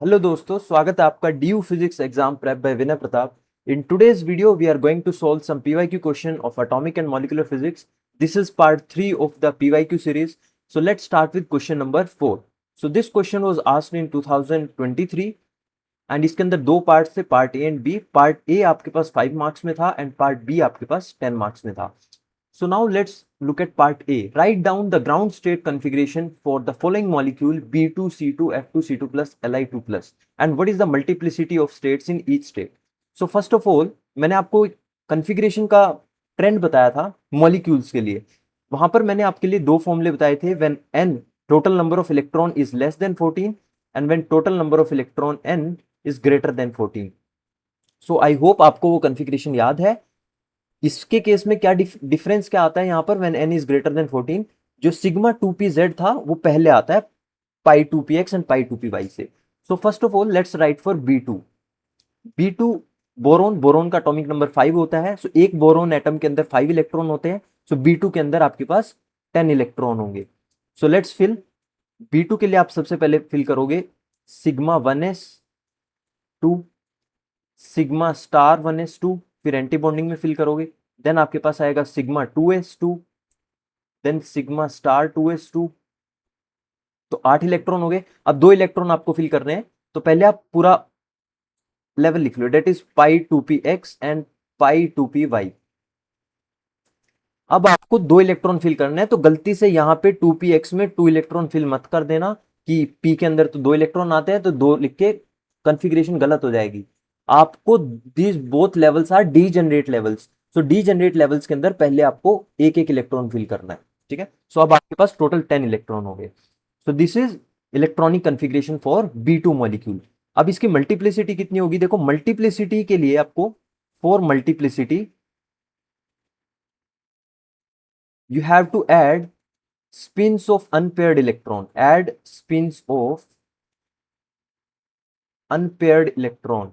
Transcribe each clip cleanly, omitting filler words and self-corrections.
Hello दोस्तों, स्वागत है आपका due physics exam prep by Vinay Pratap. In today's video we are going to solve some PYQ question of atomic and molecular physics. This is part 3 of the PYQ series. So let's start with question number 4. So this question was asked in 2023 and इसके अंदर दो part थे, part A and B. Part A आपके पास 5 marks में था and part B आपके पास 10 marks में था. So now let's look at part A. Write down the ground state configuration for the following molecule B2, C2, F2, C2 plus, Li2 plus. And what is the multiplicity of states in each state? So first of all, मैंने आपको configuration का trend बताया था molecules के लिए. वहां पर मैंने आपके लिए दो फॉर्मूले बताए थे. When n total number of electron is less than 14 and when total number of electron n is greater than 14. So I hope आपको वो configuration याद है. इसके केस में क्या डिफरेंस क्या आता है यहाँ पर when n is greater than 14. जो सिग्मा 2pz था वो पहले आता है पाई 2px एंड पाई 2py से. सो first of all let's write for B2. Boron, boron का एटॉमिक नंबर 5 होता है. सो एक बोरोन एटम के अंदर 5 इलेक्ट्रॉन होते हैं. सो B2 के अंदर आपके पास 10 इलेक्ट्रॉन होंगे. So let's fill. B2 के लिए आप सबसे पहले फिल करोगे sigma 1s2, sigma star 1s2, फिर एंटी बॉन्डिंग में फिल करोगे. देन आपके पास आएगा sigma 2s2, then sigma star 2s2. तो 8 इलेक्ट्रॉन हो गए. अब 2 इलेक्ट्रॉन आपको फिल करने हैं. तो पहले आप पूरा लेवल लिख लो, that is pi 2px and pi 2py. अब आपको 2 इलेक्ट्रॉन फिल करने हैं. तो गलती से यहां पे 2px में 2 इलेक्ट्रॉन फिल मत कर देना कि p के अंदर तो 2 इलेक्ट्रॉन आते हैं, तो 2 लिख के कंफिग्रेशन गलत हो जाएगी. आपको these both levels are degenerate levels. So degenerate levels के अंदर पहले आपको एक एक इलेक्ट्रॉन फिल करना है. ठीक है. सो अब आपके पास टोटल 10 इलेक्ट्रॉन हो गए. सो this is electronic configuration for B2 molecule. अब इसकी मल्टीप्लिसिटी कितनी होगी? देखो, मल्टीप्लिसिटी के लिए आपको for multiplicity you have to add spins of unpaired electron. Add spins of unpaired electron.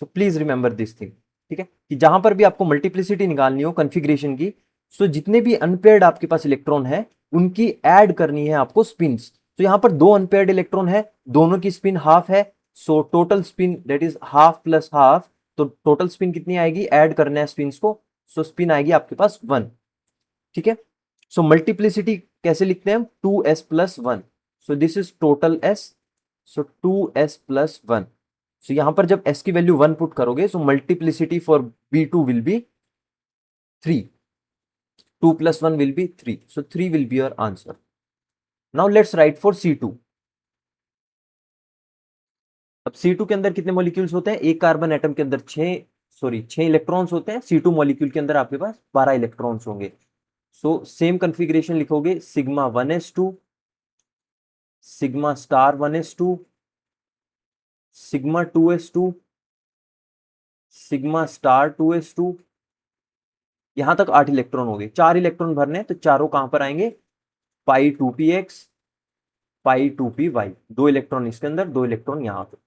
So please remember this thing. ठीक है, कि जहां पर भी आपको मल्टीप्लिसिटी निकालनी हो कॉन्फ़िगरेशन की, सो जितने भी अनपेयर्ड आपके पास इलेक्ट्रॉन है उनकी ऐड करनी है आपको स्पिन्स. तो यहां पर दो अनपेयर्ड इलेक्ट्रॉन है, दोनों की स्पिन हाफ है. So total spin that is half plus half. तो टोटल स्पिन कितनी आएगी? ऐड करना है स्पिन्स को. सो स्पिन आएगी आपके पास 1. ठीक है. सो मल्टीप्लिसिटी कैसे लिखते हैं हम? 2s plus 1. So this is total s. So 2s plus 1. So यहां पर जब s की वैल्यू 1 पुट करोगे, so multiplicity for B2 will be 3. 2 plus 1 will be 3. So 3 will be your answer. Now let's write for C2. अब C2 के अंदर कितने molecules होते हैं? एक कार्बन एटम के अंदर 6 इलेक्ट्रॉन्स होते हैं. C2 मॉलिक्यूल के अंदर आपके पास 12 इलेक्ट्रॉन्स होंगे. सो सेम कन्फिग्रेशन लिखोगे, sigma 1s2, sigma star 1s2, sigma 2s2, sigma star 2s2. यहां तक 8 इलेक्ट्रॉन हो गए. 4 इलेक्ट्रॉन भरने, तो चारों कहां पर आएंगे? पाई 2px, पाई 2py. 2 इलेक्ट्रॉन इसके अंदर, 2 इलेक्ट्रॉन यहां पर.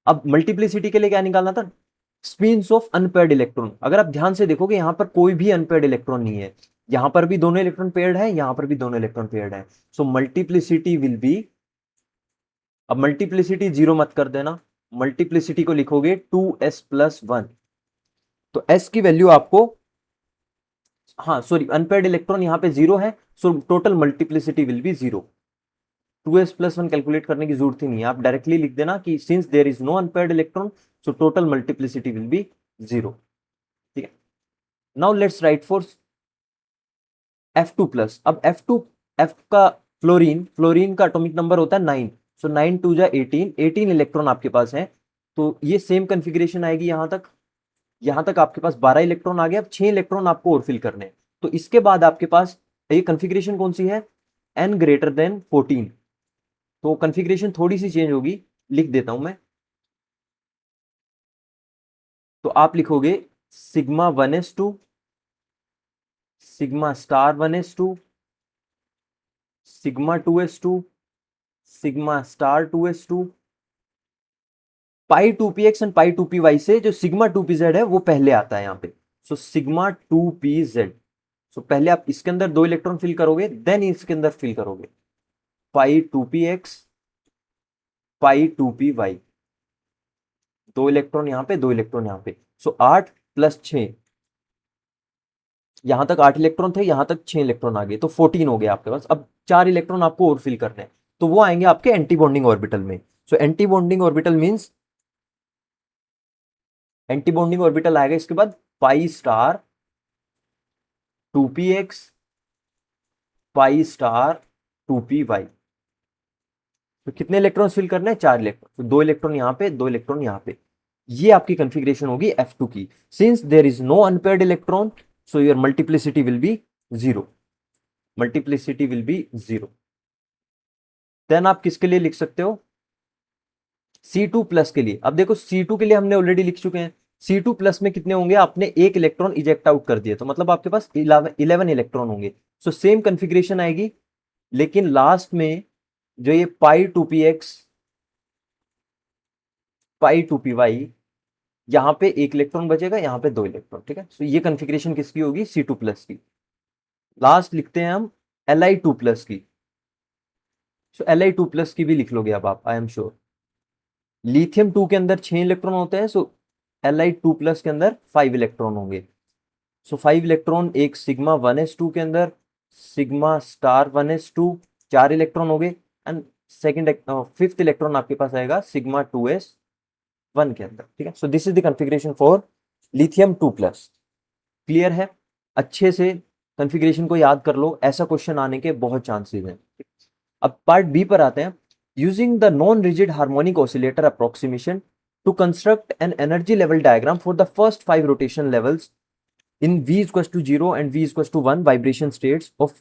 अब मल्टीप्लिसिटी के लिए क्या निकालना था? Spins of unpaired electron. अगर आप ध्यान से देखोगे यहां पर कोई भी अनपेयर्ड इलेक्ट्रॉन नहीं है. यहां पर भी दोनों इलेक्ट्रॉन पेयर्ड है, यहां पर भी दोनों इलेक्ट्रॉन पेयर्ड है. सो मल्टीप्लिसिटी विल बी, अब मल्टीप्लिसिटी जीरो मत कर देना, मल्टीप्लिसिटी को लिखोगे 2s प्लस 1. तो s की वैल्यू आपको, हाँ सॉरी, अनपेयर्ड इलेक्ट्रॉन यहां पे जीरो है. सो total multiplicity will be 0. 2s plus 1 calculate करने की जरूरत ही नहीं है. आप डायरेक्टली लिख देना कि since there is no unpaired electron, so total multiplicity will be 0. ठीक है. Now let's write for F2 plus. अब F का फ्लोरीन, फ्लोरीन का एटॉमिक नंबर होता है 9. सो 9 2 जा 18. 18 इलेक्ट्रॉन आपके पास है. तो ये सेम कन्फिग्रेशन आएगी यहां तक आपके पास 12 इलेक्ट्रॉन आ गए. अब 6 इलेक्ट्रॉन आपको और फिल करने हैं. तो इसके बाद आपके पास ये कन्फिग्रेशन कौन सी है? n greater than 14. तो कन्फिग्रेशन थोड़ी सी चेंज होगी, लिख देता हूं मैं. तो आप लिखोगे sigma 1s2, sigma star 1s2, sigma 2s2, sigma star 2s2. Pi 2px and pi 2py से जो सिग्मा 2pz है वो पहले आता है यहां पे. So sigma 2pz. सो पहले आप इसके अंदर 2 इलेक्ट्रॉन फिल करोगे, देन इसके अंदर फिल करोगे. Pi two P x pi two P y, 2 electron यहाँ पे, 2 इलेक्ट्रॉन यहाँ पे। सो 8 + 6, यहां तक 8 इलेक्ट्रॉन थे, यहां तक 6 इलेक्ट्रॉन आ गए, तो 14 हो गया आपके पास। अब 4 इलेक्ट्रॉन आपको और फिल करने हैं, तो वो आएंगे आपके एंटी बॉन्डिंग ऑर्बिटल में। So anti bonding orbital means, anti bonding orbital आएगा इसके बाद pi star two P x pi star two P Y. तो कितने इलेक्ट्रॉन फिल करने हैं? 4 इलेक्ट्रॉन। तो 2 इलेक्ट्रॉन यहाँ पे, 2 इलेक्ट्रॉन यहाँ पे। ये आपकी कॉन्फ़िगरेशन होगी F2 की। Since there is no unpaired electron, so your multiplicity will be 0। Multiplicity will be 0। Then आप किसके लिए लिख सकते हो? C2+ के लिए। अब देखो C2 के लिए हमने ऑलरेडी लिख चुके हैं। C2+ में कितने होंगे? आपने 1 इलेक्ट्रॉन इजेक्ट आउट कर दिए, तो मतलब आपके पास 11 इलेक्ट्रॉन होंगे। सो सेम कॉन्फ़िगरेशन आएगी, लेकिन लास्ट में जो ये pi two P x pi two P y, यहाँ पे 1 इलेक्ट्रॉन बचेगा, यहाँ पे 2 इलेक्ट्रॉन। ठीक है, सो ये कॉन्फ़िगरेशन किसकी होगी? C2+ की। लास्ट लिखते हैं हम Li2+ की। सो Li2+ की भी लिख लोगे अब आप, आई एम श्योर। लिथियम 2 के अंदर 6 इलेक्ट्रॉन होते हैं, सो Li2+ के अंदर 5 इलेक्ट्रॉन होंगे। सो 5 इलेक्ट्रॉन एक सिग्मा 1s2 के अंदर, सिग्मा स्टार 1s2, 4 इलेक्ट्रॉन हो गए। एंड सेकंड फिफ्थ इलेक्ट्रॉन आपके पास आएगा सिग्मा 2s1 के अंदर। ठीक है, so this is the configuration for lithium 2+। Clear है? अच्छे से कॉन्फ़िगरेशन को याद कर लो, ऐसा क्वेश्चन आने के बहुत चांसेस हैं। अब पार्ट बी पर आते हैं। Using the non rigid harmonic oscillator approximation to construct an energy level diagram for the first 5 rotation levels in V equals to 0 and V equals to 1 vibration states of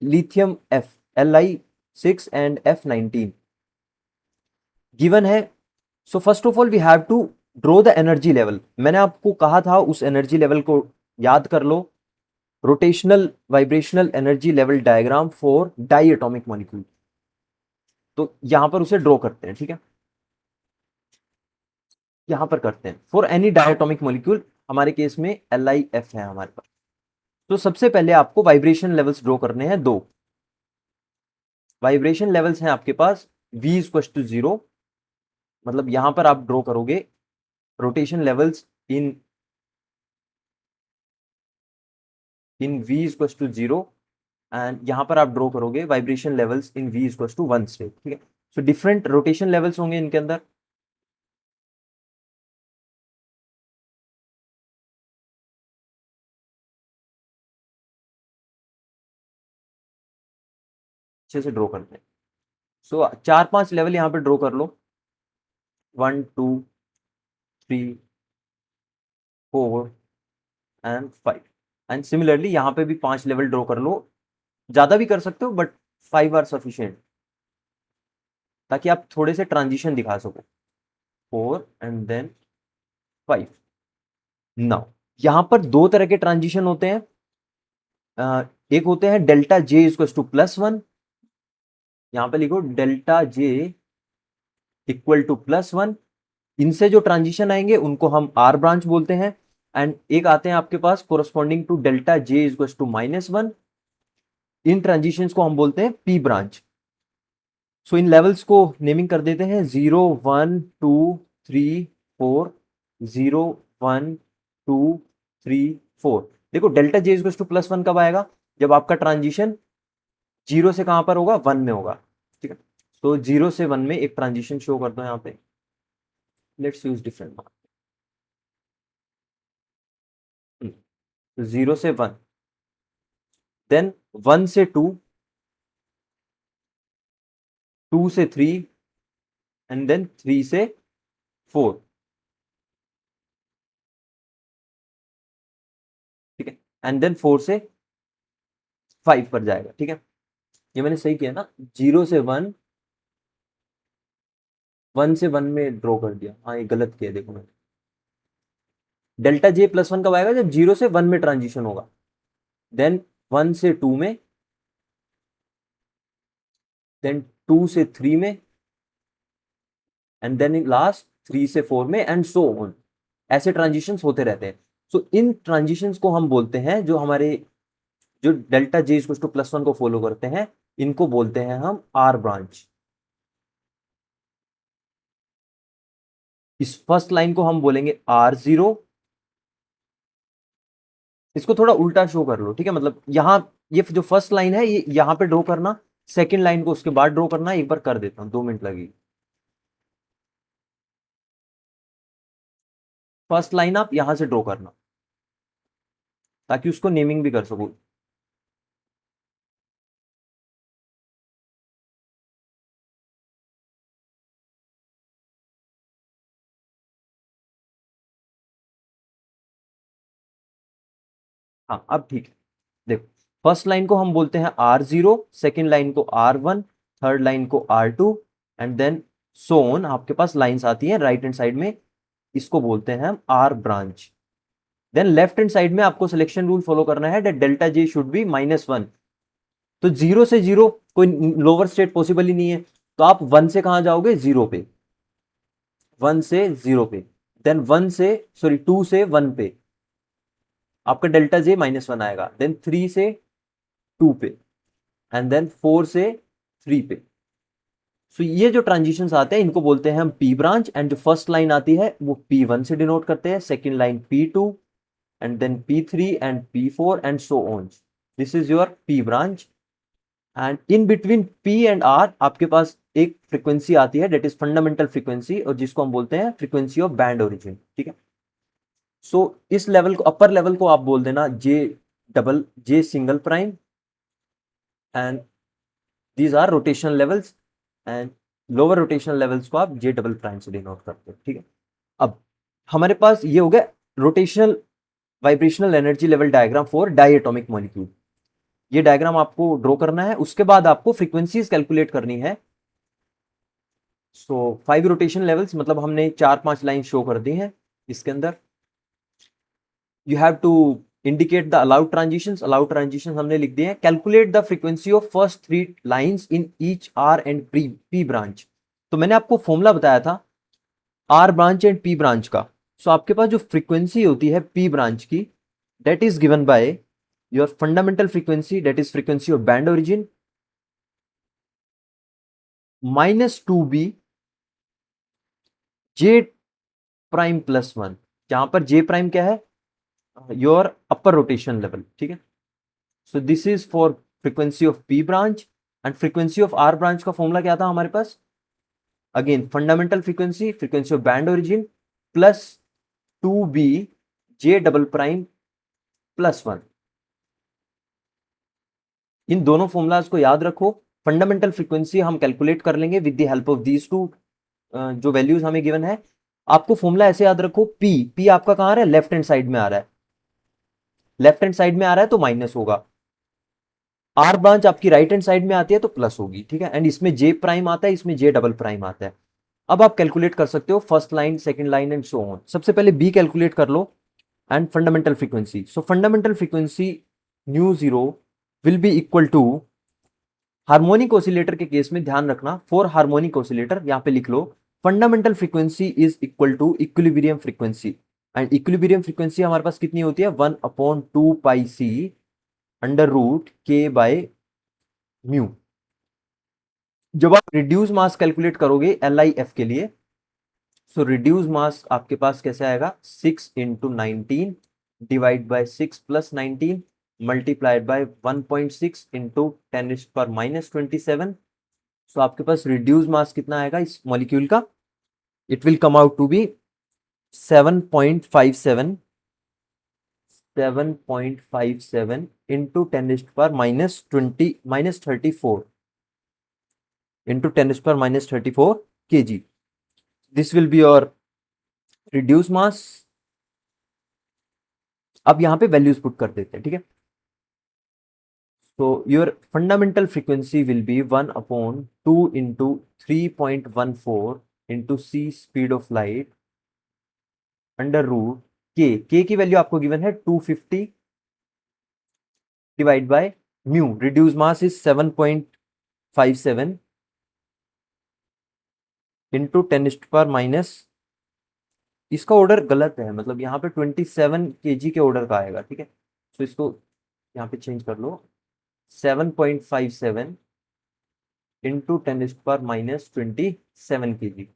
lithium F, Li6 and F19 given है। so first of all we have to draw the energy level। मैंने आपको कहा था उस energy level को याद कर लो, rotational vibrational energy level diagram for diatomic molecule. तो यहां पर उसे ड्रॉ करते हैं। ठीक है, यहां पर करते हैं for any diatomic molecule. हमारे केस में LiF है हमारे पास। तो सबसे पहले आपको वाइब्रेशन लेवल्स ड्रॉ करने हैं। 2 वाइब्रेशन लेवल्स हैं आपके पास। V इक्वल टू 0, मतलब यहां पर आप ड्रॉ करोगे rotation levels in V equal to 0, and यहां पर आप ड्रॉ करोगे vibration levels in V equal to 1 state. ठीक है, सो डिफरेंट रोटेशन लेवल्स होंगे इनके अंदर। अच्छे से ड्रॉ करते हैं। सो 4-5 लेवल यहां पर ड्रॉ कर लो, 1 2 3 4 एंड 5। एंड सिमिलरली यहां पे भी 5 लेवल ड्रॉ कर लो, ज्यादा भी कर सकते हो बट 5 आर सफिशिएंट, ताकि आप थोड़े से ट्रांजिशन दिखा सको। 4 एंड देन 5। नाउ यहां पर 2 तरह के ट्रांजिशन होते हैं। एक होते हैं डेल्टा J इक्वल टू +1, यहां पे लिखो डेल्टा J इक्वल टू +1। इनसे जो ट्रांजिशन आएंगे उनको हम R ब्रांच बोलते हैं। एंड एक आते हैं आपके पास corresponding to delta J equal to -1, इन ट्रांजिशंस को हम बोलते हैं P ब्रांच। सो इन लेवल्स को नेमिंग कर देते हैं 0 1 2 3 4, 0 1 2 3 4। देखो डेल्टा J इक्वल टू +1 कब आएगा? जब आपका ट्रांजिशन 0 से कहां पर होगा? 1 में होगा। ठीक है, तो 0 से 1 में एक ट्रांजिशन शो कर दो यहाँ पे। Let's use different mark. 0 से 1, देन 1 से 2, 2 से 3, एंड देन 3 से 4। ठीक है, एंड देन 4 से 5 पर जाएगा। ठीक है, ये मैंने सही किया ना? 0 से 1, 1 से 1 में ड्रॉ कर दिया। हाँ, ये गलत किया, देखो मैंने। डेल्टा J +1 कब आएगा? जब 0 से 1 में ट्रांजिशन होगा। देन 1 से 2 में, देन 2 से 3 में, एंड देन लास्ट 3 से 4 में, एंड सो ऑन। ऐसे ट्रांजिशंस होते रहते हैं। सो इन ट्रांजिशंस को हम बोलते हैं, जो हमारे जो डेल्टा J इक्वल टू +1 को फॉलो करते हैं, इनको बोलते हैं हम आर ब्रांच। इस फर्स्ट लाइन को हम बोलेंगे R0। इसको थोड़ा उल्टा शो कर लो, ठीक है, मतलब यहां ये जो फर्स्ट लाइन है ये यहां पे ड्रॉ करना, सेकंड लाइन को उसके बाद ड्रॉ करना। एक बार कर देता हूं, 2 मिनट लगेगी। फर्स्ट लाइन आप यहां से ड्रॉ करना ताकि उसको नेमिंग भी कर सको। हाँ अब ठीक है। देखो, फर्स्ट लाइन को हम बोलते हैं R0, सेकेंड लाइन को R1, थर्ड लाइन को R2, and then so on. आपके पास लाइंस आती हैं राइट हैंड साइड में, इसको बोलते हैं हम R branch. Then left hand side में आपको सिलेक्शन रूल फॉलो करना है, that delta J should be -1। तो 0 से 0 कोई लोअर स्टेट पॉसिबल ही नहीं है, तो आप 1 से कहां जाओगे, 0 पे। 1 से 0 पे, देन 1 से सॉरी 2 से 1 पे आपका डेल्टा जे -1 आएगा, देन 3 से 2 पे, एंड देन 4 से 3 पे। सो ये जो ट्रांजिशंस आते हैं इनको बोलते हैं हम पी ब्रांच, एंड जो फर्स्ट लाइन आती है वो P1 से डिनोट करते हैं, second line P2, and then P3 and P4 and so on. This is your P branch, and in between P and R आपके पास एक फ्रीक्वेंसी आती है, डेट इज फंडामेंटल फ्रीक्वेंसी, और जिसको हम बोलते हैं फ्रीक्वेंसी ऑफ बैंड ओरिजिन, ठीक है। सो इस लेवल को, अपर लेवल को आप बोल देना J single prime, and these are rotational levels, and lower rotational levels को आप जे डबल प्राइम से डिनोट करते हैं, ठीक है। अब हमारे पास ये हो गया rotational vibrational energy level diagram for diatomic molecule. ये डायग्राम आपको ड्रॉ करना है, उसके बाद आपको फ्रीक्वेंसीज कैलकुलेट करनी है। सो 5 रोटेशन लेवल्स, मतलब हमने 4-5 लाइन शो कर दी हैं इसके अंदर। You have to indicate the allowed transitions. Allowed transitions हमने लिख दिए हैं। Calculate the frequency of first 3 lines in each R and P branch. तो मैंने आपको फॉर्मूला बताया था R branch and P branch का। सो आपके पास जो फ्रीक्वेंसी होती है पी ब्रांच की, that is given by your fundamental frequency, that is frequency of band origin, minus 2b j prime plus 1। जहां पर j प्राइम क्या है, योर अपर रोटेशन लेवल, ठीक है। So this is for frequency of P branch, and frequency of R branch का formula क्या था हमारे पास, again fundamental frequency, frequency of band origin plus 2b j double prime plus 1। इन दोनों formulas को याद रखो। फंडामेंटल फ्रीक्वेंसी हम कैलकुलेट कर लेंगे with the help of these two जो वैल्यूज हमें गिवन है। आपको फॉर्मूला ऐसे याद रखो, पी आपका कहां आ रहा है, लेफ्ट हैंड साइड में आ रहा है। लेफ्ट हैंड साइड में आ रहा है तो माइनस होगा। आर ब्रांच आपकी राइट हैंड साइड में आती है तो प्लस होगी, ठीक है। एंड इसमें जे प्राइम आता है, इसमें जे डबल प्राइम आता है। अब आप कैलकुलेट कर सकते हो first line, second line and so on. सबसे पहले बी कैलकुलेट कर लो and fundamental frequency. So fundamental frequency nu zero will be equal to, harmonic oscillator के केस में ध्यान रखना, फॉर हार्मोनिक ऑसिलेटर यहां पे लिख लो, fundamental frequency is equal to equilibrium frequency. And equilibrium frequency हमारे पास कितनी होती है, 1/2πc under root k by mu. जब आप रिड्यूस मास कैलकुलेट करोगे LIF के लिए, सो रिड्यूस मास आपके पास कैसे आएगा, 6 into 19 divide by 6 plus 19 multiplied by 1.6 into 10⁻27। So आपके पास रिड्यूस मास कितना आएगा इस मॉलिक्यूल का, it will come out to be 7.57 into 10⁻34 into 10⁻34 kg। This will be your reduce mass. अब यहां पे वैल्यूज पुट कर देते हैं, ठीक है। So your fundamental frequency will be 1/2 into 3.14 into c speed of light under root के की वैल्यू आपको गिवन है 250 divide by mu. Reduce mass is 7.57 into 10⁻, इसका ऑर्डर गलत है, मतलब यहाँ पे 27 kg के ऑर्डर का आएगा, ठीक है। तो इसको यहाँ पे चेंज कर लो, 7.57 इंटू 10⁻⁻27 kg।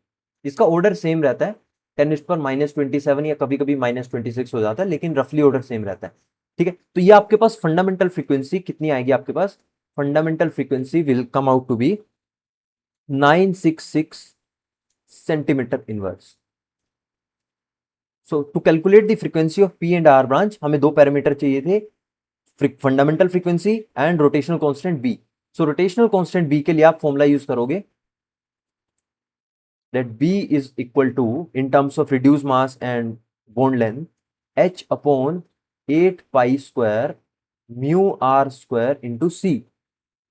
इसका ऑर्डर सेम रहता है, 10⁻⁻27 या कभी कभी -26 हो जाता है, लेकिन रफली ऑर्डर सेम रहता है। ठीक है, तो ये आपके पास फंडामेंटल फ्रीक्वेंसी कितनी आएगी आपके पास? Fundamental frequency will come out to be 966 centimetre inverse. So to calculate the frequency of P and R branch हमें दो पैरामीटर चाहिए थे, fundamental frequency and rotational constant B. So rotational constant B के लिए आप फॉर्मूला यूज करोगे that B is equal to, in terms of reduced mass and bond length, H upon 8 pi square mu r square into C।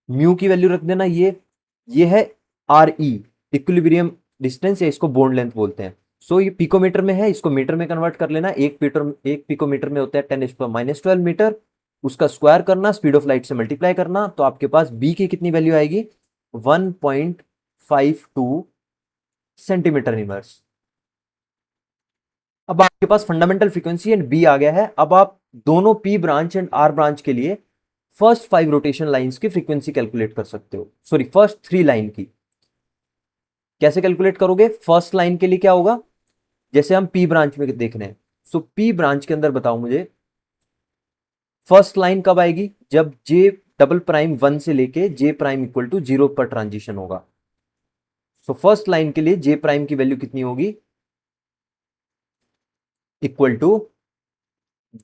Mu की value रख देना, ये है R E, equilibrium distance, या इसको बॉन्ड लेंथ बोलते हैं। सो ये पिकोमीटर में है, इसको मीटर में कन्वर्ट कर लेना। एक पिकोमीटर में होता है 10⁻12 मीटर, उसका स्क्वायर करना, स्पीड ऑफ लाइट से मल्टीप्लाई करना, तो आपके पास बी की कितनी वैल्यू आएगी? 1.52 सेंटीमीटर इनवर्स। अब आपके पास फंडामेंटल फ्रीक्वेंसी एंड बी आ गया है। अब आप दोनों P branch and R branch के लिए फर्स्ट 5 रोटेशन लाइंस की फ्रीक्वेंसी कैलकुलेट कर सकते हो, सॉरी फर्स्ट 3 लाइन की। कैसे कैलकुलेट करोगे? फर्स्ट लाइन के लिए क्या होगा, जैसे हम पी ब्रांच में देख रहे हैं, सो पी ब्रांच के अंदर बताओ मुझे फर्स्ट लाइन कब आएगी? जब जे डबल प्राइम 1 से लेके जे प्राइम इक्वल टू 0 पर ट्रांजिशन होगा। सो फर्स्ट लाइन के लिए जे प्राइम की वैल्यू कितनी होगी? Equal to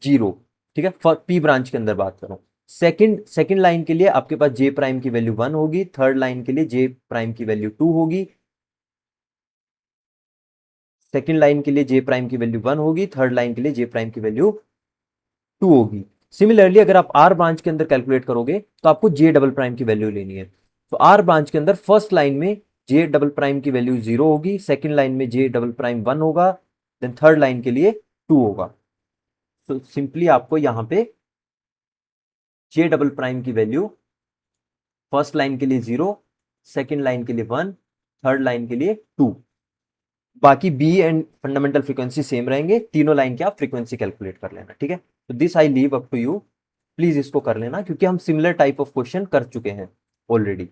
0। ठीक है, पी ब्रांच के अंदर बात करो। सेकंड लाइन के लिए आपके पास जे प्राइम की वैल्यू 1 होगी, थर्ड लाइन के लिए जे प्राइम की वैल्यू 2 होगी, सेकंड लाइन के लिए जे प्राइम की वैल्यू 1 होगी, थर्ड लाइन के लिए जे प्राइम की वैल्यू 2 होगी। सिमिलरली अगर आप आर ब्रांच के अंदर कैलकुलेट करोगे तो आपको जे डबल प्राइम की वैल्यू लेनी है। तो आर ब्रांच के अंदर फर्स्ट लाइन में जे डबल प्राइम की वैल्यू 0 होगी, सेकंड लाइन में जे डबल प्राइम 1 होगा, देन थर्ड लाइन के लिए 2 होगा। तो सिंपली आपको यहां पे जे डबल प्राइम की वैल्यू फर्स्ट लाइन के लिए 0, सेकंड लाइन के लिए 1, थर्ड लाइन के लिए 2, बाकी B and fundamental frequency same रहेंगे। तीनों लाइन के आप फ्रीक्वेंसी कैलकुलेट कर लेना। ठीक है, तो this I leave up to you, please इसको कर लेना क्योंकि हम सिमिलर टाइप ऑफ क्वेश्चन कर चुके हैं ऑलरेडी।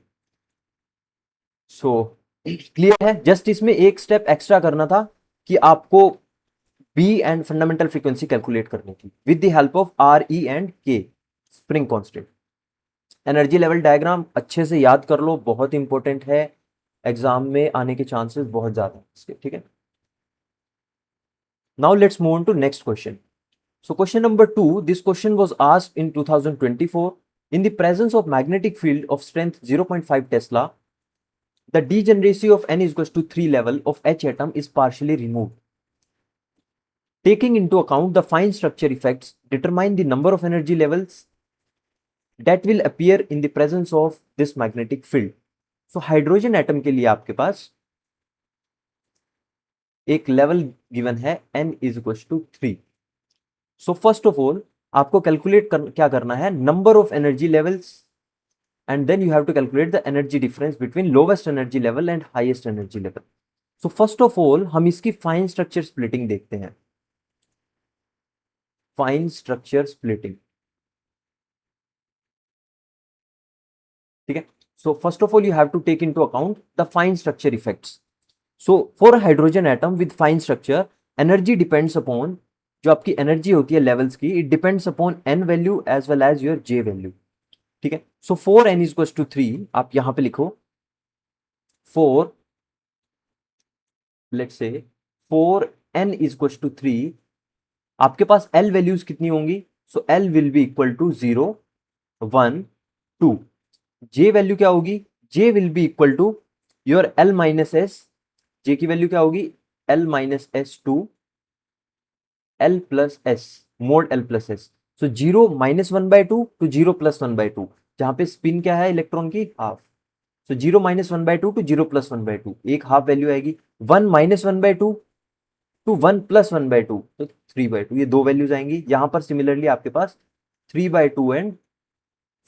सो क्लियर है? जस्ट इसमें एक स्टेप एक्स्ट्रा करना था कि आपको B and fundamental frequency calculate करनी थी with the help of R E and K, spring constant. Energy level diagram अच्छे से याद कर लो, बहुत इंपॉर्टेंट है, एग्जाम में आने के चांसेस बहुत ज्यादा है इसके। ठीक है, now let's move on to next question. So question number 2, this question was asked in 2024. In the presence of magnetic field of strength 0.5 Tesla, the degeneracy of n is equals to 3 level of H atom is partially removed. Taking into account the fine structure effects, determine the number of energy levels that will appear in the presence of this magnetic field. So hydrogen atom के लिए आपके पास एक level given है n is equals to 3. So first of all आपको calculate क्या करना है? Number of energy levels, and then you have to calculate the energy difference between lowest energy level and highest energy level. So first of all हम इसकी fine structure splitting देखते हैं। Fine structure splitting, ठीक है। So first of all you have to take into account the fine structure effects. So for hydrogen atom with fine structure, energy depends upon, जो आपकी एनर्जी होती है लेवल्स की, it depends upon N value as well as your J value. ठीक है, सो 4n is to 3 आप यहां पे लिखो 4, let's say 4n is to 3। आपके पास l वैल्यूज कितनी होंगी? So l will be equal to 0, 1, 2। j value क्या होगी? j will be equal to your l minus S. j की वैल्यू क्या होगी? l minus S to l plus S, mode l plus S. So 0 minus 1/2 to 0 plus 1/2, जहां पे spin क्या है electron की? Half. So 0 minus 1/2 to 0 plus 1/2, एक half value आएगी। 1 माइनस 1/2 टू 1 प्लस 1/2, तो 3/2, ये दो वैल्यूज आएंगी। यहां पर सिमिलरली आपके पास 3/2 एंड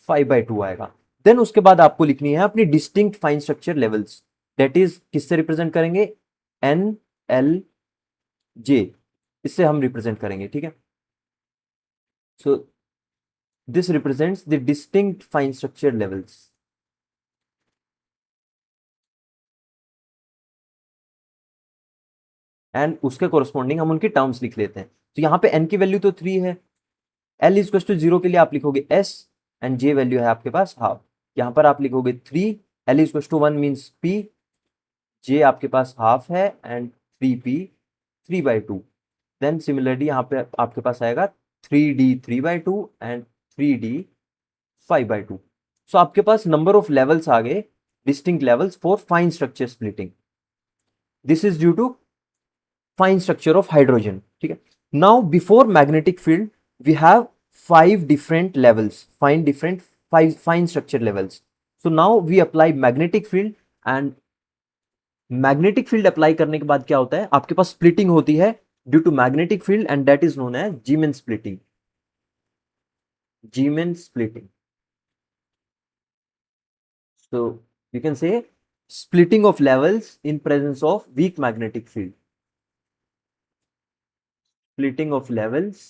5/2 आएगा। देन उसके बाद आपको लिखनी है अपनी distinct fine structure levels, that is किससे रिप्रेजेंट करेंगे? एन एल जे, इससे हम रिप्रेजेंट करेंगे। ठीक है, so this represents the distinct fine structure levels. And उसके कोरस्पॉन्डिंग हम उनकी टर्म्स लिख लेते हैं। तो यहाँ पे n की वैल्यू तो 3 है, L इज टू 0 के लिए आप लिखोगे s, एंड j वैल्यू है आपके पास हाफ। यहाँ पर आप लिखोगे 3, L is to 1 means p, j आपके पास हाफ है, एंड 3p 3/2। देन सिमिलरली यहाँ पे आपके पास आएगा 3d 3/2 एंड 3d 5/2। सो आपके पास नंबर ऑफ लेवल्स आ गए, distinct levels for fine structure splitting. This is due to fine structure of hydrogen, ठीक है। Now before magnetic field we have 5 different levels, fine structure levels. So now we apply magnetic field, and magnetic field apply करने के बाद क्या होता है, आपके पास splitting होती है due to magnetic field, and that is known as Zeeman splitting. Zeeman splitting, so you can say splitting of levels in presence of weak magnetic field. Splitting of levels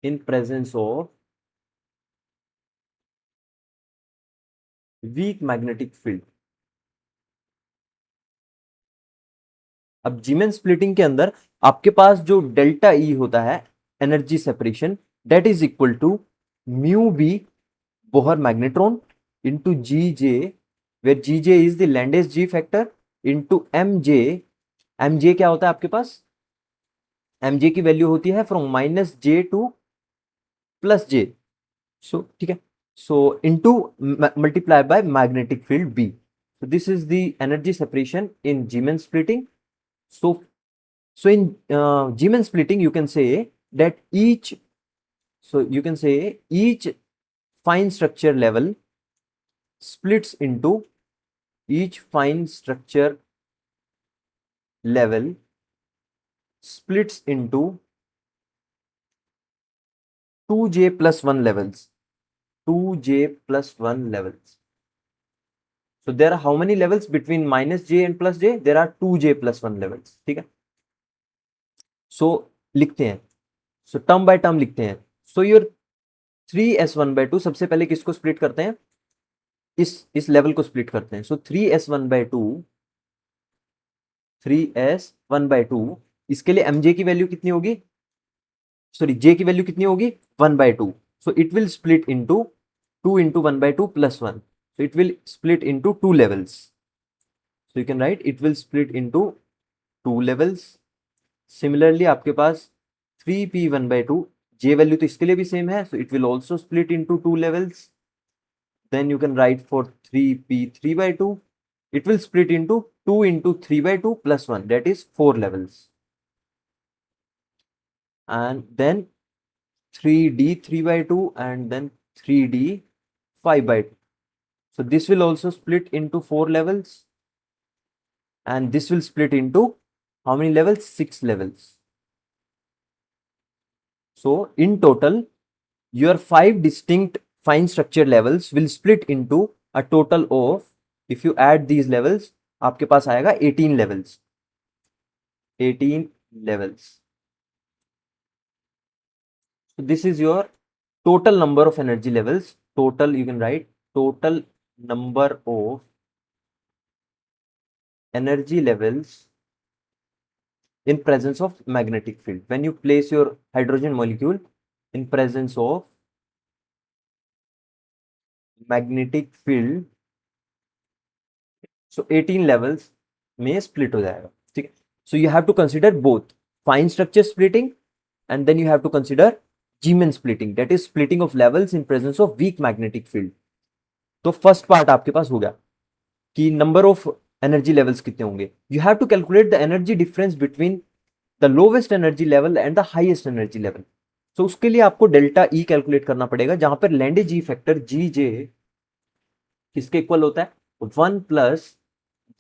in presence of weak magnetic field. अब जीमेन splitting के अंदर आपके पास जो delta E होता है, energy separation, that is equal to mu B Bohr magnetron into G J, where G J is the Lande's G factor, into M J. M J क्या होता है आपके पास, एम जे की वैल्यू होती है from -j to +j। So ठीक है, so into multiply by magnetic field B. So this is the energy separation in Zeeman splitting. So in Zeeman splitting, you can say that each fine structure level splits into each fine structure level splits into 2j plus 1 levels. 2j plus 1 levels. So there are how many levels between -j and +j? There are 2j plus 1 levels. ठीक है, सो लिखते हैं, सो term by term लिखते हैं। So your 3s1/2, सबसे पहले किसको split करते हैं, इस लेवल को स्प्लिट करते हैं। सो 3s1/2, 3s1/2, इसके लिए mj की वैल्यू कितनी होगी, सॉरी j की वैल्यू कितनी होगी, 1/2। So it will split into 2 into 1/2 plus 1, so it will split into 2 levels. So you can write it will split into 2 levels. Similarly आपके पास 3p1/2, j वैल्यू तो इसके लिए भी सेम है, so it will also split into 2 levels. Then you can write for 3p3/2, it will split into 2 into 3/2 plus 1, that is 4 levels. And then 3d3/2, and then 3d5/2. So this will also split into 4 levels, and this will split into how many levels, 6 levels. So in total your 5 distinct fine structure levels will split into a total of, if you add these levels, आपके पास आएगा 18 levels. 18 levels. So this is your total number of energy levels. Total, you can write total number of energy levels in presence of magnetic field. When you place your hydrogen molecule in presence of magnetic field, so 18 levels में split हो जाएगा, ठीक है। So you have to consider both fine structure splitting, and then you have to consider Zeeman splitting, that is splitting of levels in presence of weak magnetic field. तो first part आपके पास हो गया कि number of energy levels कितने होंगे। You have to calculate the energy difference between the lowest energy level and the highest energy level. तो उसके लिए आपको डेल्टा ई कैलकुलेट करना पड़ेगा, जहां पर लैंडे जी फैक्टर जी जे किसके इक्वल होता है, 1 plus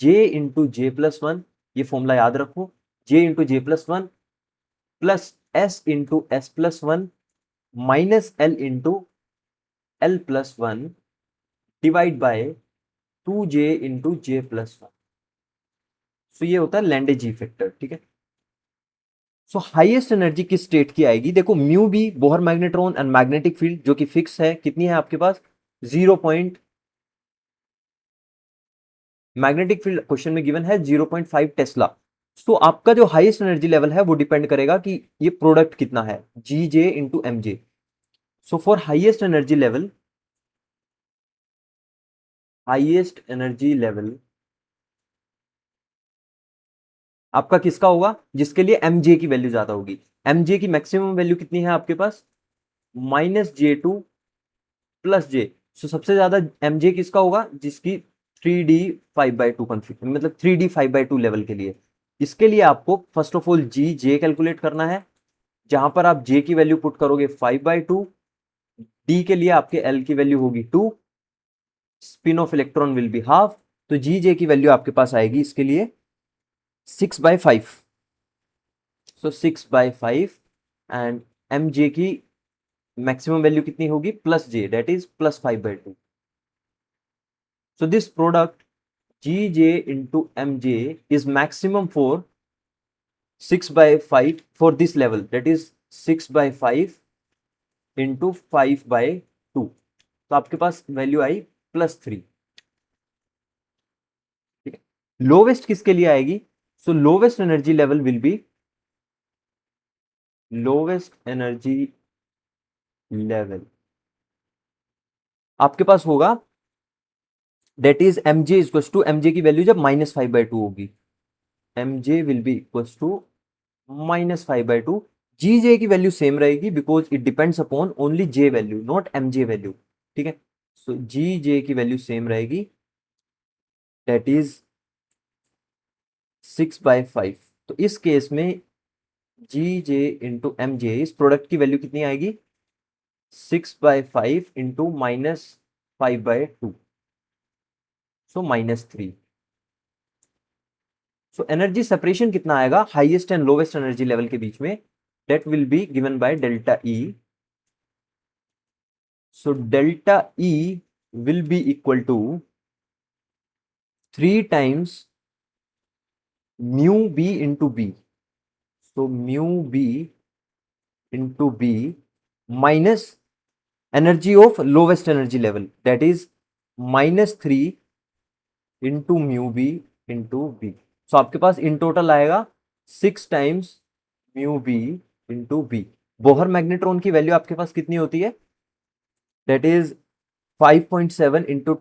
J into J plus 1, ये फॉर्मूला याद रखो, J into J plus 1 plus S into S plus 1 minus L into L plus 1 divide by 2j into J plus 1। So ये होता है Lande g factor, ठीक है। सो हाईएस्ट एनर्जी किस state की आएगी, देखो mu B Bohr magnetron and magnetic field जो कि फिक्स है, कितनी है आपके पास 0. मैग्नेटिक फील्ड क्वेश्चन में गिवन है 0.5 टेस्ला। तो आपका जो हाईएस्ट एनर्जी लेवल है वो डिपेंड करेगा कि ये प्रोडक्ट कितना है, g J into M J. So for highest energy level आपका किसका होगा, जिसके लिए एम जे की वैल्यू ज्यादा होगी। एम जे की मैक्सिमम वैल्यू कितनी है आपके पास, -J2 + J। सो सबसे ज्यादा एम जे किसका होगा, जिसकी 3D5/2 कॉन्फ़िगरेशन, मतलब 3D5/2 लेवल के लिए। इसके लिए आपको first of all G J calculate करना है, जहां पर आप जे की वैल्यू पुट करोगे 5/2, डी के लिए आपके एल की वैल्यू होगी 2, spin off electron will be half. तो जी जे की वैल्यू आपके पास आएगी इसके लिए 6/5। सो 6/5 एंड एम जे की मैक्सिमम वैल्यू कितनी होगी, +J, that is +5/2। So this product G J into M J is maximum for 6/5 for this level, that is 6/5 into 5/2। तो आपके पास वैल्यू आई +3। ठीक है, लोवेस्ट किसके लिए आएगी, so lowest energy level will be, lowest energy level आपके पास होगा, that is M J equal to, M J की वैल्यू जब -5/2 होगी, M J will be equal to -5/2। G J की वैल्यू सेम रहेगी because it depends upon only J value, not M J value. ठीक है, सो जी जे की value same रहेगी, that is 6/5। तो इस केस में जी जे इंटू एम जे, इस प्रोडक्ट की वैल्यू कितनी आएगी, 6/5 into -5/2, so -3। So energy separation कितना आएगा highest and lowest energy level के बीच में, that will be given by delta E. So delta E will be equal to 3 times mu B into B. So mu B into B minus energy of lowest energy level, that is -3 into mu B into B. So आपके पास in total आएगा 6 times mu B into B. Bohr magnetron की value आपके पास कितनी होती है, that is 5.7 into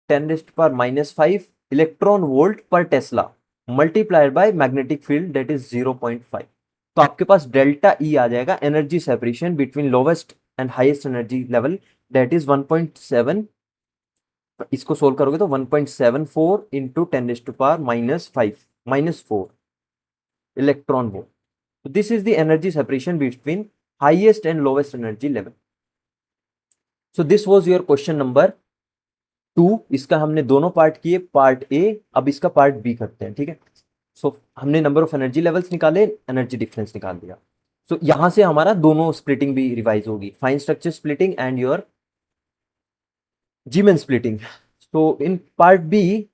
10⁻⁵ electron volt per tesla multiplied by magnetic field, that is 0.5। तो आपके पास डेल्टा ई आ जाएगा, energy separation between lowest and highest energy level, that is 1.7। इसको सोल्व करोगे तो 1.74 into 10⁻⁵ -4 electron volt. So this is the energy separation between highest and lowest energy level. So this was your question number 2। इसका हमने दोनों part किए, part A, अब इसका part B करते हैं। ठीक है, सो हमने नंबर ऑफ एनर्जी लेवल्स निकाले, एनर्जी डिफरेंस निकाल दिया। सो यहां से हमारा दोनों स्प्लिटिंग भी रिवाइज होगी, fine structure splitting and your Zeeman splitting. So in part B,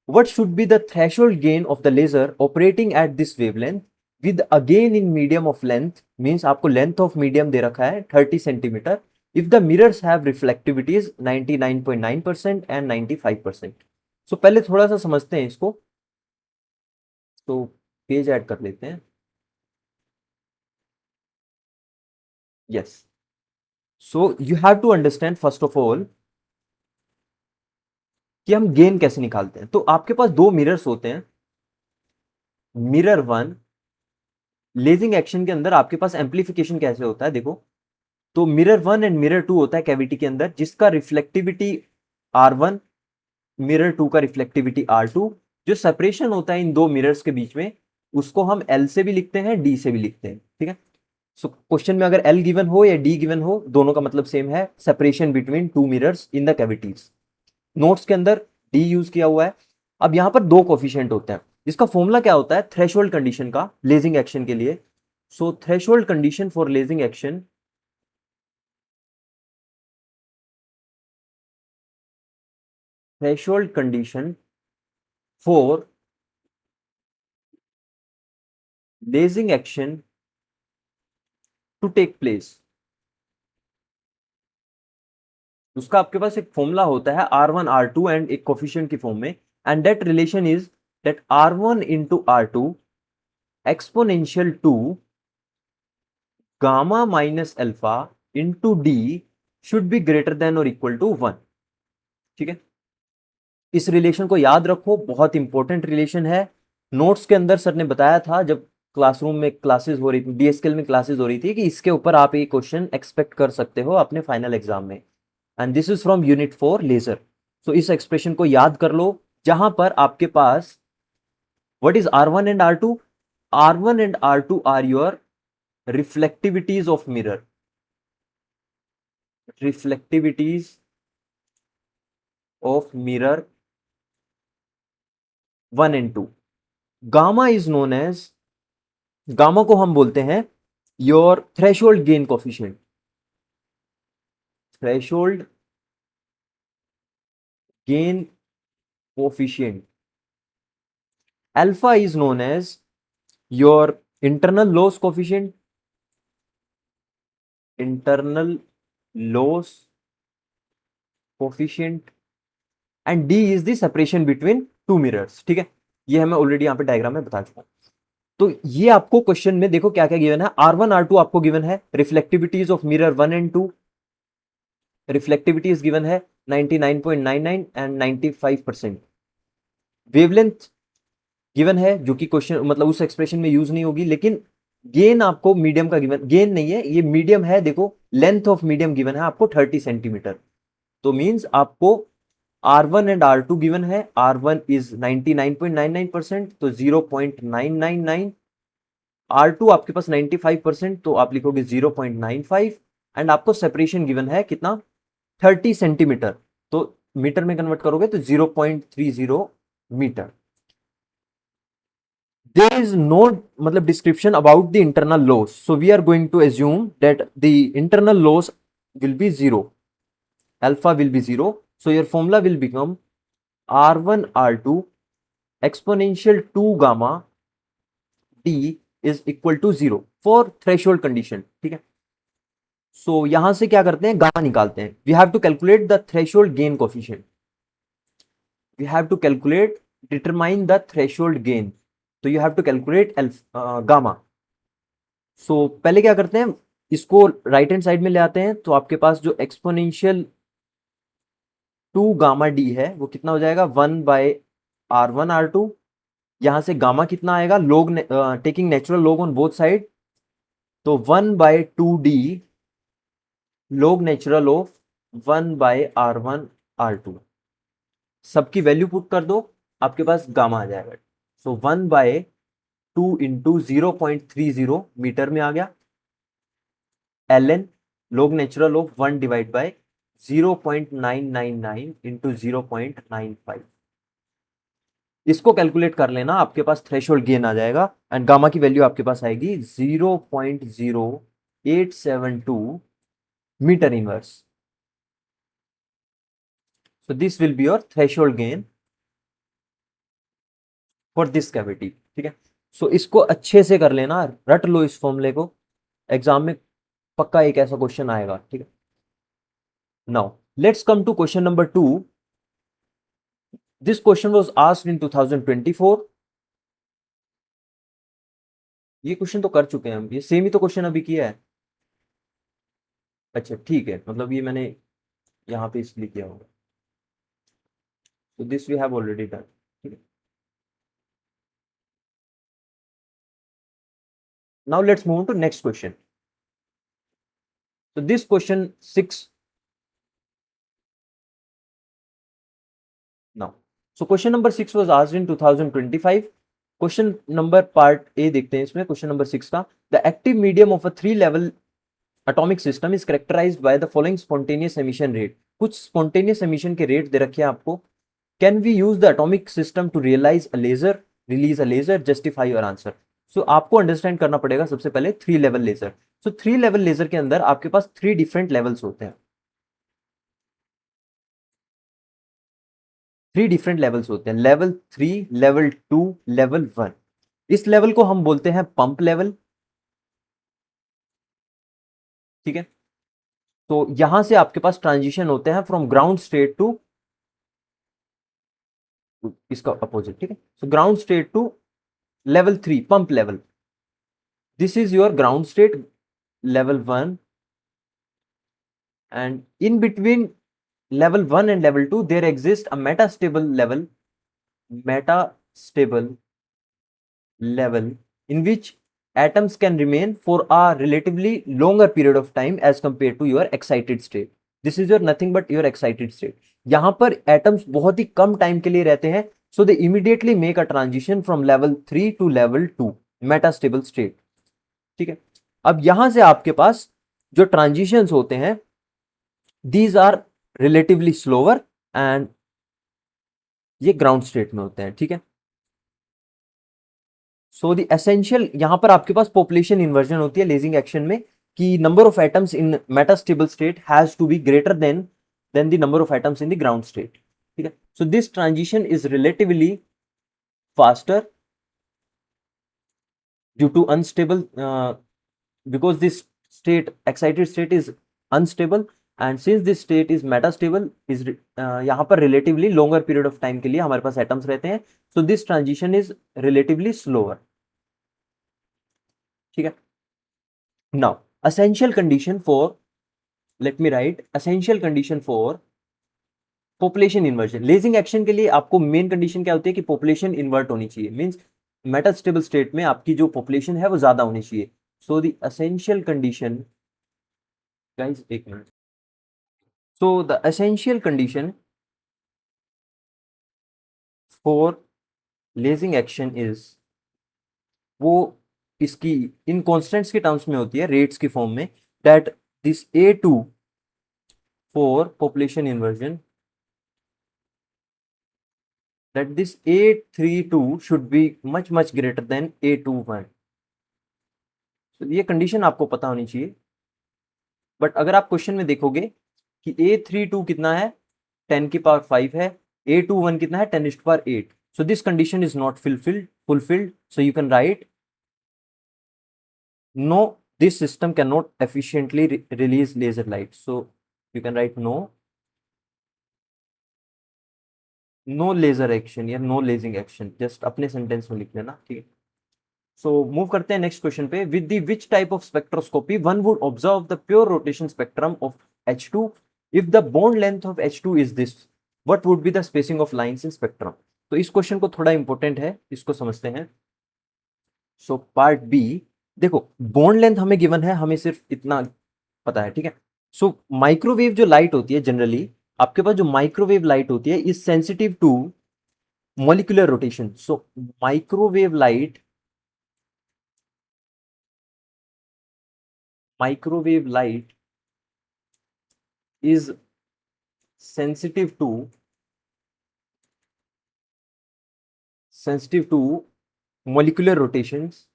what should be the threshold gain of the laser operating at this wavelength with a gain in medium of length, means आपको length of medium दे रखा है 30 centimetre, if the mirrors have reflectivities 99.9% and 95%। सो पहले थोड़ा सा समझते हैं इसको, तो पेज ऐड कर लेते हैं। Yes, so you have to understand first of all कि हम गेन कैसे निकालते हैं। तो आपके पास दो मिरर्स होते हैं, मिरर वन, लेजिंग एक्शन के अंदर आपके पास एम्पलीफिकेशन कैसे होता है देखो। तो mirror one and mirror two होता है कैविटी के अंदर, जिसका रिफ्लेक्टिविटी R1, मिरर टू का रिफ्लेक्टिविटी R2। जो सेपरेशन होता है इन दो मिरर्स के बीच में, उसको हम L से भी लिखते हैं, D से भी लिखते हैं। ठीक है, सो क्वेश्चन में अगर L गिवन हो या D गिवन हो, दोनों का मतलब सेम है, separation between two mirrors in the cavities. Notes के अंदर D यूज किया हुआ है। अब यहां पर दो कोफिशिएंट होते हैं, इसका फॉर्मूला क्या होता है थ्रेशोल्ड कंडीशन का लेजिंग एक्शन के लिए। So threshold condition for lasing action, threshold condition for lasing action to take place, उसका आपके पास एक फॉर्मूला होता है R1 R2 एंड एक कोफिशिएंट की फॉर्म में, and that relation is that R1 into R2 exponential two gamma minus alpha into D should be greater than और इक्वल टू 1। ठीक है, इस रिलेशन को याद रखो, बहुत इंपॉर्टेंट रिलेशन है। नोट्स के अंदर सर ने बताया था जब क्लासरूम में क्लासेस हो रही थी, डीएसकेएल में क्लासेस हो रही थी, कि इसके ऊपर आप ये क्वेश्चन एक्सपेक्ट कर सकते हो अपने फाइनल एग्जाम में, and this is from unit 4 laser. So इस एक्सप्रेशन को याद कर लो, जहां पर आपके पास what is R1 and R2, R1 and R2 are your reflectivities of mirror, reflectivities of mirror 1 and 2। gamma is known as, gamma को हम बोलते हैं your threshold gain coefficient, threshold gain coefficient. Alpha is known as your internal loss coefficient, internal loss coefficient, and D is the separation between two mirrors. ठीक है, ये हमें already यहां पे डायग्राम में बता चुका हूं। तो ये आपको क्वेश्चन में देखो क्या क्या गिवन है। R1 R2 आपको गिवन है, रिफ्लेक्टिविटीज ऑफ मिरर 1 एंड 2, रिफ्लेक्टिविटीज गिवन है 99.99 एंड 95%। वेवलेंथ गिवन है जो कि क्वेश्चन मतलब उस एक्सप्रेशन में यूज नहीं होगी, लेकिन गेन आपको मीडियम का गिवन, गेन नहीं है ये मीडियम है, देखो लेंथ ऑफ मीडियम गिवन है आपको 30 सेंटीमीटर। तो मींस आपको R1 एंड R2 गिवन है, R1 इज 99.99%, तो 0.999, R2 आपके पास 95%, तो आप लिखोगे 0.95, एंड आपको सेपरेशन गिवन है कितना 30 सेंटीमीटर, तो मीटर में कन्वर्ट करोगे तो 0.30 मीटर। There is no मतलब description about the internal loss, so we are going to assume that the internal loss will be 0, alpha will be 0, so your formula will become R1 R2 exponential 2 gamma t is equal to 0 for threshold condition। ठीक है, सो यहां से क्या करते हैं, gamma निकालते हैं। We have to calculate the threshold gain coefficient, we have to calculate determine the threshold gain, तो you have to calculate gamma. So पहले क्या करते हैं, इसको राइट हैंड साइड में ले आते हैं, तो आपके पास जो एक्सपोनेंशियल 2 गामा डी है वो कितना हो जाएगा 1/R1 R2। यहां से गामा कितना आएगा, लोग टेकिंग नेचुरल लोग ऑन बोथ साइड, तो 1/2D log natural of 1/R1 R2। सबकी वैल्यू पुट कर दो, आपके पास गामा आ जाएगा, सो 1/2 इंटू 0.30 मीटर में आ गया, ln log natural of 1 divide bye 0.999 into 0.95। इसको कैलकुलेट कर लेना, आपके पास थ्रेशोल्ड गेन आ जाएगा, एंड गामा की वैल्यू आपके पास आएगी 0.0872 metre inverse. So this will be your threshold gain for this cavity। ठीक है, सो इसको अच्छे से कर लेना, रट लो इस फॉर्मूले को, एग्जाम में पक्का एक ऐसा क्वेश्चन आएगा। ठीक है, now let's come to question number 2। This question was asked in 2024। ये क्वेश्चन तो कर चुके हैं हम, ये सेम ही तो क्वेश्चन अभी किया है। अच्छा ठीक है, मतलब ये मैंने यहाँ पे इसलिए किया होगा, तो this we have already done. ठीक है, now let's move on to next question। so this question 6 now, so question number 6 was asked in 2025। Question number part A देखते हैं इसमें, क्वेश्चन नंबर 6 का, the active medium of a 3 level atomic system is characterized by the following spontaneous emission rate. कुछ spontaneous emission के rate दे रखे हैं आपको। Can we use the atomic system to realize a laser, release a laser, justify your answer. So आपको understand करना पड़ेगा सबसे पहले 3 level laser. So 3 level laser के अंदर आपके पास 3 डिफरेंट लेवल्स होते हैं, 3 डिफरेंट लेवल्स होते हैं, लेवल 3, लेवल 2, लेवल 1। इस लेवल को हम बोलते हैं पंप लेवल। ठीक है, तो यहां से आपके पास ट्रांजिशन होते हैं फ्रॉम ग्राउंड स्टेट टू इसका अपोजिट, ठीक है। So ground state to level 3 pump level, this is your ground state level 1, and in between level 1 and level 2 there exists a metastable level in which atoms can remain for a relatively longer period of time as compared to your excited state. This is your nothing but your excited state. यहां पर atoms बहुत ही कम time के लिए रहते हैं, so they immediately make a transition from level 3 to level 2 metastable state, ठीक है। अब यहां से आपके पास जो ट्रांजिशंस होते हैं these are relatively slower and ये ग्राउंड स्टेट में होते हैं, ठीक है। सो द एसेंशियल, यहां पर आपके पास पॉपुलेशन इन्वर्जन होती है लेजिंग एक्शन में, कि number of atoms in metastable state has to be greater than the number of atoms in the ground state, ठीक है। So this transition is relatively faster due to unstable, because this state excited state is unstable and since this state is metastable is यहाँ पर relatively longer period of time के लिए हमारे पास एटम्स रहते हैं, so this transition is relatively slower, ठीक है। Now essential condition for, let me write essential condition for population inversion. Lazing action के लिए आपको मेन कंडीशन क्या होती है कि पॉपुलेशन इन्वर्ट होनी चाहिए, मींस मेटास्टेबल स्टेट में आपकी जो पॉपुलेशन है वो ज्यादा होनी चाहिए। So the essential condition, guys एक minute, so the essential condition for lasing action is, वो इसकी इन कॉन्स्टेंट्स के टर्म्स में होती है, रेट्स की फॉर्म में, that this A2 for population inversion, that this A32 should be much greater than A21. तो ये कंडीशन आपको पता होनी चाहिए। बट अगर आप क्वेश्चन में देखोगे कि A32 कितना है, 10 की पावर 5 है, A21 कितना है, 10 is to power 8. So this condition is not fulfilled. So you can write no, this system cannot efficiently release laser light. So you can write no laser action या no lasing action, just अपने sentence में लिख लेना, ठीक है। So move करते हैं next question पे। With the which type of spectroscopy one would observe the pure rotation spectrum of H2 if the bond length of H2 is this, what would be the spacing of lines in spectrum. तो इस question को थोड़ा important है, इसको समझते हैं। So part B, देखो bond length हमें गिवन है, हमें सिर्फ इतना पता है, ठीक है। सो माइक्रोवेव जो लाइट होती है, जनरली आपके पास जो माइक्रोवेव लाइट होती है is sensitive to molecular rotation. So microwave light is sensitive to molecular rotations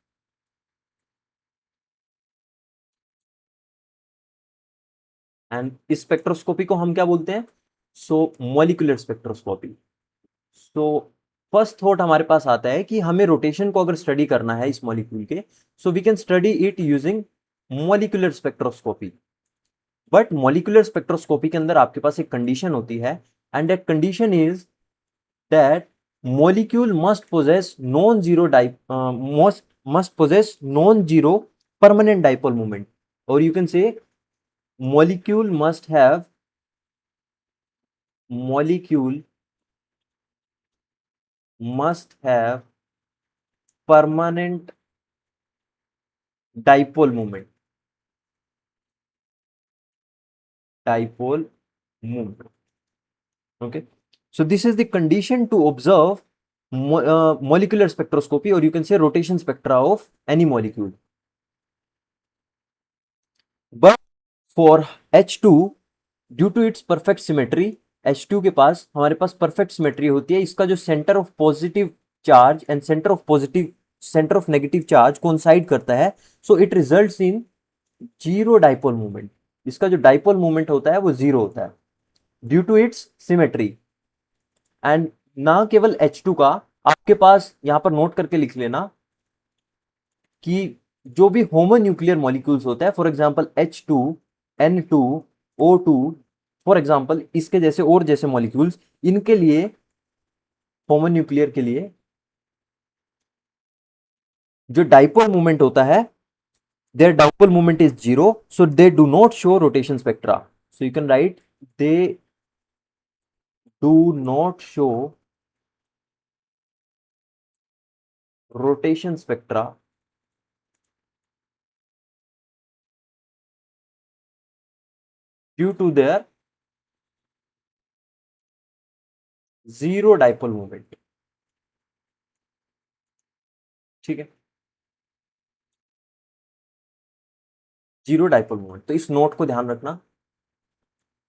and इस स्पेक्ट्रोस्कोपी को हम क्या बोलते हैं, so molecular spectroscopy. So first thought हमारे पास आता है कि हमें रोटेशन को अगर स्टडी करना है इस मॉलिक्यूल के, so we can study it using molecular spectroscopy. But molecular spectroscopy के अंदर आपके पास एक कंडीशन होती है, and that condition is that molecule must possess non-zero permanent dipole moment, or you can say molecule must have permanent dipole moment. Okay, so this is the condition to observe molecular spectroscopy, or you can say rotation spectra of any molecule. But for H2, due to its perfect symmetry, H2 के पास हमारे पास perfect symmetry होती है, इसका जो centre of positive charge and centre of negative charge coincide करता है, so it results in zero dipole movement. इसका जो डाइपोल मूवमेंट होता है वो जीरो होता है due to its symmetry. And ना केवल H2 का, आपके पास यहां पर नोट करके लिख लेना कि जो भी होमोन्यूक्लियर मॉलिक्यूल्स होता है, for example H2, N2, O2 for example, इसके जैसे और जैसे मॉलिक्यूल्स, इनके लिए होमोन्यूक्लियर के लिए जो डाइपोल मूवमेंट होता है, their dipole moment is zero, so they do not show rotation spectra. So you can write they do not show rotation spectra due to their zero dipole moment. ठीक है, zero dipole moment. तो इस note को ध्यान रखना,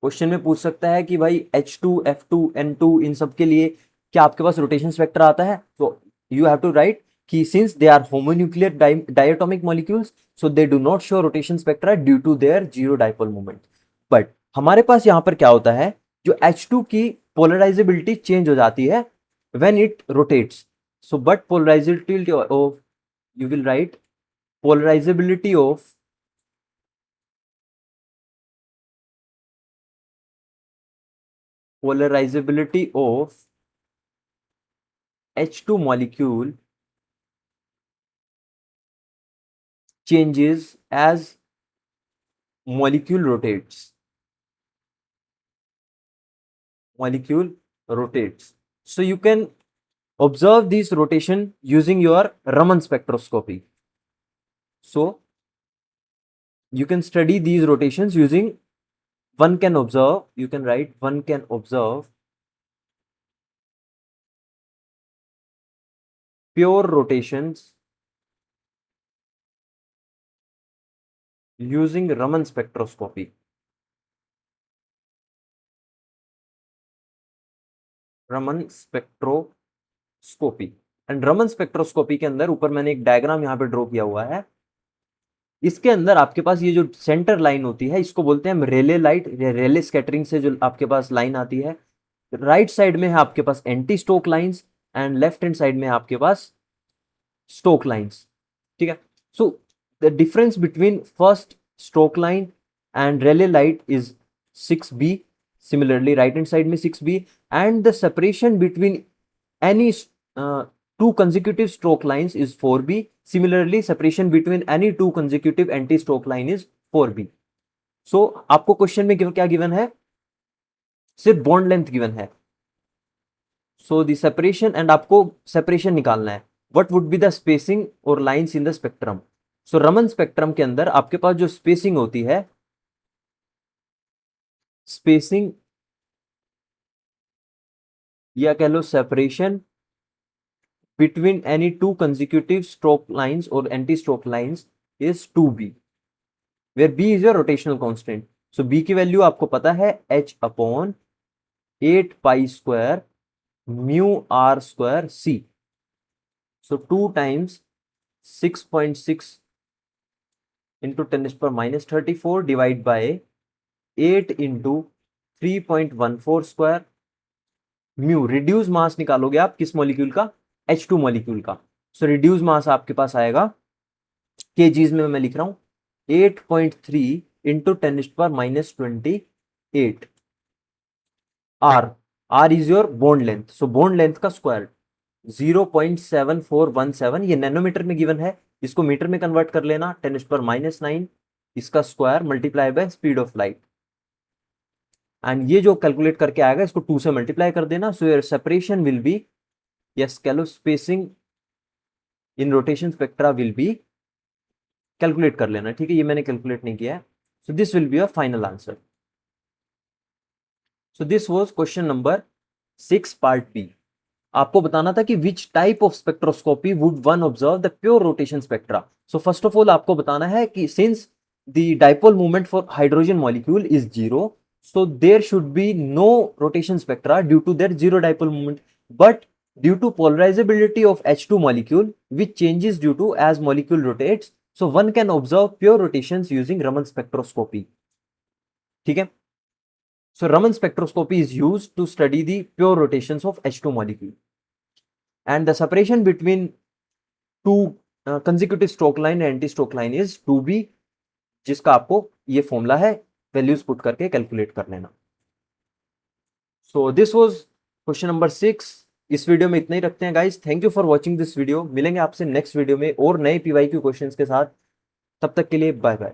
question में पूछ सकता है कि भाई H2 F2 N2 इन सब के लिए क्या आपके पास रोटेशन स्पेक्ट्रा आता है, तो यू हैव टू राइट कि since they are homonuclear diatomic molecules, so they do not show rotation spectra due to their zero dipole moment. But हमारे पास यहाँ पर क्या होता है, जो H2 की पोलराइजेबिलिटी चेंज हो जाती है when it rotates. So but polarisability of, you will write polarisability of H2 molecule changes as molecule rotates. So you can observe this rotation using your Raman spectroscopy. So you can study these rotations using, one can observe, you can write, one can observe pure rotations using Raman spectroscopy. Raman spectroscopy. And Raman spectroscopy के अंदर ऊपर मैंने एक diagram यहाँ पे draw किया हुआ है, इसके अंदर आपके पास ये जो सेंटर लाइन होती है इसको बोलते हैं हम रेले लाइट, रेले स्कैटरिंग से जो आपके पास लाइन आती है। राइट साइड में है आपके पास anti Stoke lines and left hand side में है आपके पास स्टोक लाइंस। ठीक है, so the difference between first Stoke line and Rayleigh light is 6b, similarly right hand side में 6b, and the separation between any two consecutive stroke lines is 4b. Similarly, separation between any two consecutive anti-stroke line is 4b. So आपको question में क्या given है, सिर्फ bond length given है। So the separation, and आपको separation निकालना है, what would be the spacing और lines in the spectrum. So Raman spectrum के अंदर आपके पास जो स्पेसिंग होती है, स्पेसिंग या कह लो separation between any two consecutive stroke lines or anti-stroke lines is 2b, where b is your rotational constant. So b की वैल्यू आपको पता है h upon 8 pi square mu r square c. So 2 times 6.6 into 10 to the power minus 34 divided by 8 into 3.14 square mu. Reduce mass निकालोगे आप किस molecule का, H2 molecule का। सो reduce mass आपके पास आएगा केजीज में, मैं लिख रहा हूं 8.3 into 10 to the power minus 28 r is your bond length. So bond length का स्क्वायर 0.7417, ये नैनोमीटर में गिवन है, इसको मीटर में कन्वर्ट कर लेना, 10 to the power minus 9 इसका square multiply by speed of light, and ये जो कैलकुलेट करके आएगा इसको 2 से मल्टीप्लाई कर देना। So your separation will be, yes, कह लो spacing in rotation spectra will be, calculate कर लेना। ठीक है, ये मैंने कैलकुलेट नहीं किया है। So this will be your final answer. So this was question number 6 part B. आपको बताना था कि which type of spectroscopy would one observe the pure rotation spectra. So first of all आपको बताना है कि since the dipole movement for hydrogen molecule is zero, so there should be no rotation spectra due to their zero dipole moment, but due to polarizability of H2 molecule which changes due to as molecule rotates, so one can observe pure rotations using Raman spectroscopy. ठीक है, so Raman spectroscopy is used to study the pure rotations of H2 molecule, and the separation between two consecutive stroke line and anti stroke line is 2b, जिसका आपको ये formula है values put करके calculate कर लेना। सो this was question number 6। इस video में इतना ही रखते हैं guys. Thank you for watching this video. मिलेंगे आपसे नेक्स्ट वीडियो में और नए पीवाईक्यू क्वेश्चंस के साथ। तब तक के लिए बाय बाय।